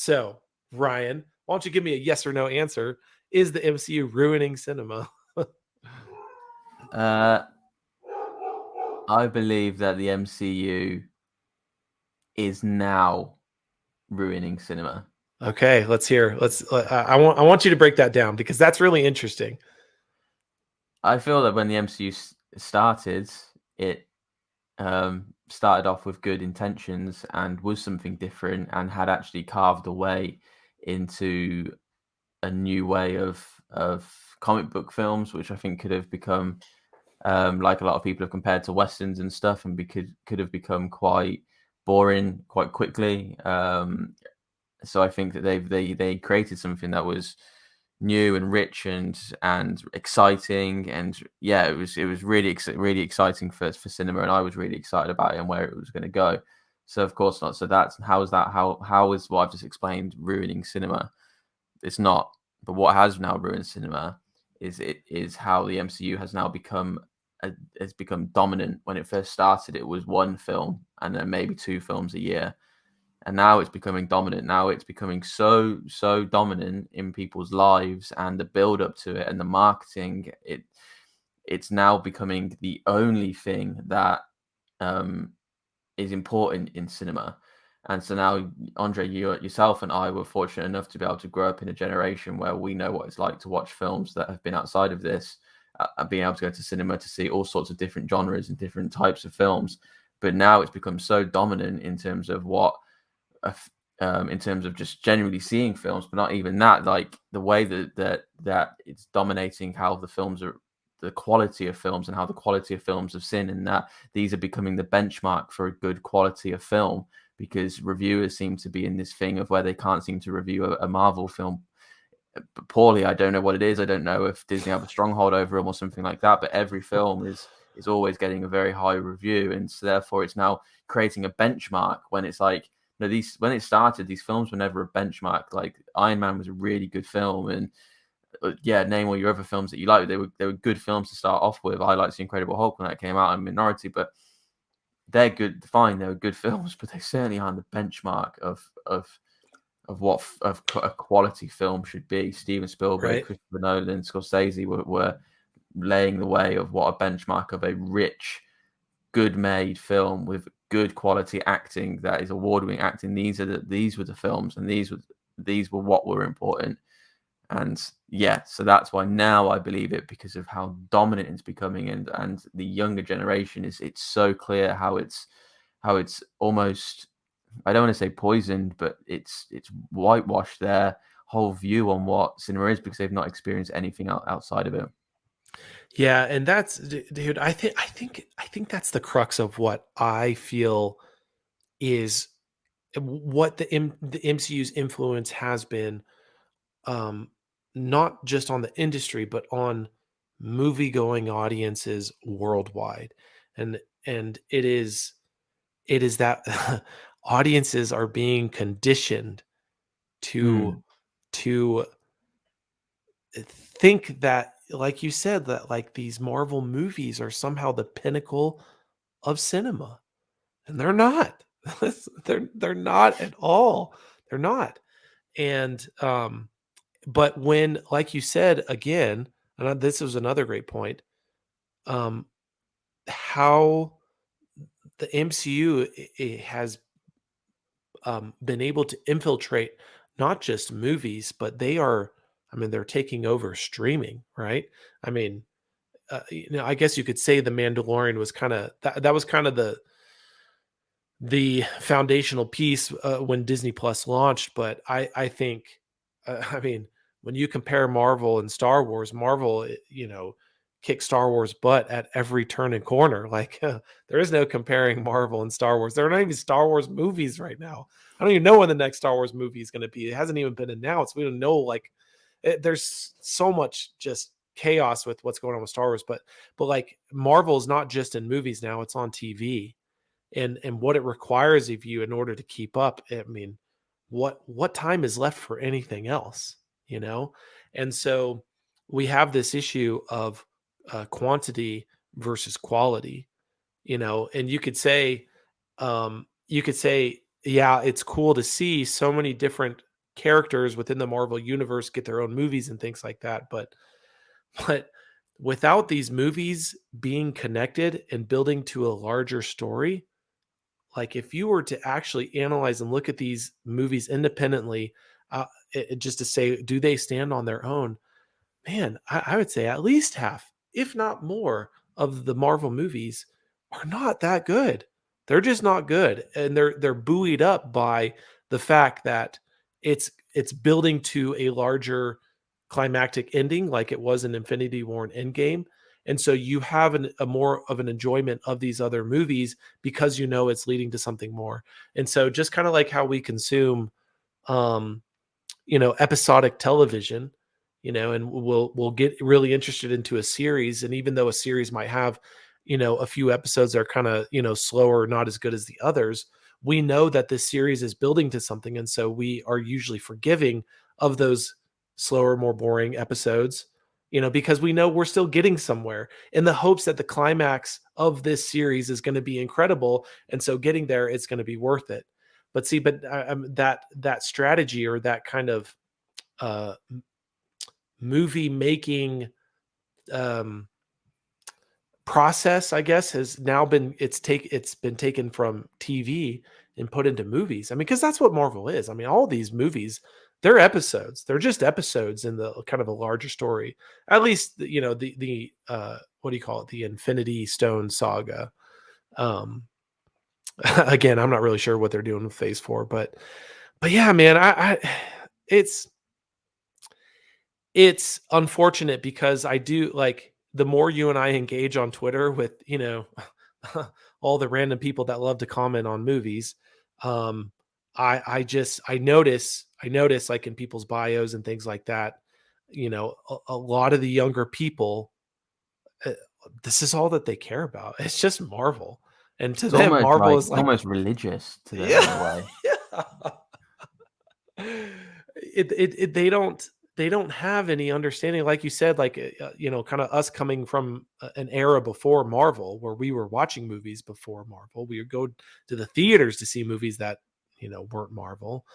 So, Ryan, why don't you give me a yes or no answer? Is the MCU ruining cinema? Uh, I believe that the MCU is now ruining cinema. Okay, let's hear. I want you to break that down because that's really interesting. I feel that when the MCU started, it started off with good intentions and was something different and had actually carved a way into a new way of comic book films, which I think could have become like a lot of people have compared to westerns and stuff, and could have become quite boring quite quickly. So I think that they created something that was new and rich and exciting, and yeah, it was really exciting for cinema, and I was really excited about it and where it was going to go. So of course not. So that's how is what I've just explained ruining cinema? It's not. But what has now ruined cinema is how the MCU has now has become dominant. When it first started, it was one film and then maybe two films a year, and now it's becoming dominant. Now it's becoming so dominant in people's lives, and the build up to it and the marketing. It's now becoming the only thing that um, is important in cinema. And so now, Andre, yourself and I were fortunate enough to be able to grow up in a generation where we know what it's like to watch films that have been outside of this, and being able to go to cinema to see all sorts of different genres and different types of films. But now it's become so dominant in terms of in terms of just generally seeing films, but not even that. Like the way that it's dominating how the films are, the quality of films, and how the quality of films have seen, and that these are becoming the benchmark for a good quality of film, because reviewers seem to be in this thing of where they can't seem to review a Marvel film poorly. I don't know what it is. I don't know if Disney have a stronghold over them or something like that, but every film is always getting a very high review, and so therefore it's now creating a benchmark. When it's like, these, when it started, these films were never a benchmark. Like Iron Man was a really good film, and yeah, name all your other films that you like. They were good films to start off with. I liked The Incredible Hulk when that came out, and Minority, but they're good. Fine, they were good films, but they certainly aren't the benchmark of what a quality film should be. Steven Spielberg, Right. Christopher Nolan, Scorsese were laying the way of what a benchmark of a rich, good made film with good quality acting that is award-winning acting. These were the films, and these were what were important. And yeah, so that's why now I believe it, because of how dominant it's becoming, and the younger generation it's so clear how it's almost, I don't want to say poisoned, but it's whitewashed their whole view on what cinema is, because they've not experienced anything outside of it. Yeah, and that's dude, I think that's the crux of what I feel is what the MCU's influence has been, um, not just on the industry, but on movie-going audiences worldwide. And it is that audiences are being conditioned to Mm, to think that, like you said, that like these Marvel movies are somehow the pinnacle of cinema, and they're not. They're not at all. They're not. And but when, like you said again, and this was another great point, um, how the MCU has been able to infiltrate not just movies, but they are. I mean, they're taking over streaming, right? I mean, I guess you could say the Mandalorian was kind of that was kind of the foundational piece when Disney Plus launched. But I think, I mean, when you compare Marvel and Star Wars, Marvel, kick Star Wars butt at every turn and corner. Like there is no comparing Marvel and Star Wars. There are not even Star Wars movies right now. I don't even know when the next Star Wars movie is going to be. It hasn't even been announced. We don't know. Like there's so much just chaos with what's going on with Star Wars. But like Marvel is not just in movies now; it's on TV, and what it requires of you in order to keep up. I mean, what time is left for anything else, you know? And so we have this issue of quantity versus quality, and you could say, yeah, it's cool to see so many different characters within the Marvel universe get their own movies and things like that. But without these movies being connected and building to a larger story, like if you were to actually analyze and look at these movies independently, uh, just to say, do they stand on their own? Man, I would say at least half, if not more, of the Marvel movies are not that good. They're just not good, and they're buoyed up by the fact that it's building to a larger climactic ending, like it was in Infinity War and Endgame. And so you have a more of an enjoyment of these other movies because you know it's leading to something more. And so just kind of like how we consume um episodic television, and we'll get really interested into a series. And even though a series might have, a few episodes that are kind of, slower, not as good as the others, we know that this series is building to something. And so we are usually forgiving of those slower, more boring episodes, because we know we're still getting somewhere in the hopes that the climax of this series is going to be incredible. And so getting there, it's going to be worth it. But see, that strategy or that kind of uh, movie making um, process, I guess, has now been it's been taken from TV and put into movies. I mean, because that's what Marvel is. I mean, all these movies, they're episodes. They're just episodes in the kind of a larger story. At least, the what do you call it? The Infinity Stone saga. Um, again, I'm not really sure what they're doing with Phase 4, but yeah, man, I it's it's unfortunate because I do like the more you and I engage on Twitter with, all the random people that love to comment on movies, um, I notice like in people's bios and things like that, a lot of the younger people, uh, this is all that they care about. It's just Marvel. And to It's them, almost Marvel like is it's like, almost religious to them in a yeah, way. yeah. They don't have any understanding, like you said, like kind of us coming from an era before Marvel, where we were watching movies before Marvel. We would go to the theaters to see movies that weren't Marvel.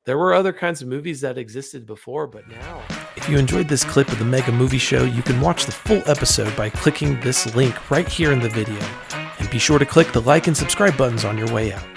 There were other kinds of movies that existed before, but now. If you enjoyed this clip of the Mega Movie Show, you can watch the full episode by clicking this link right here in the video. And be sure to click the like and subscribe buttons on your way out.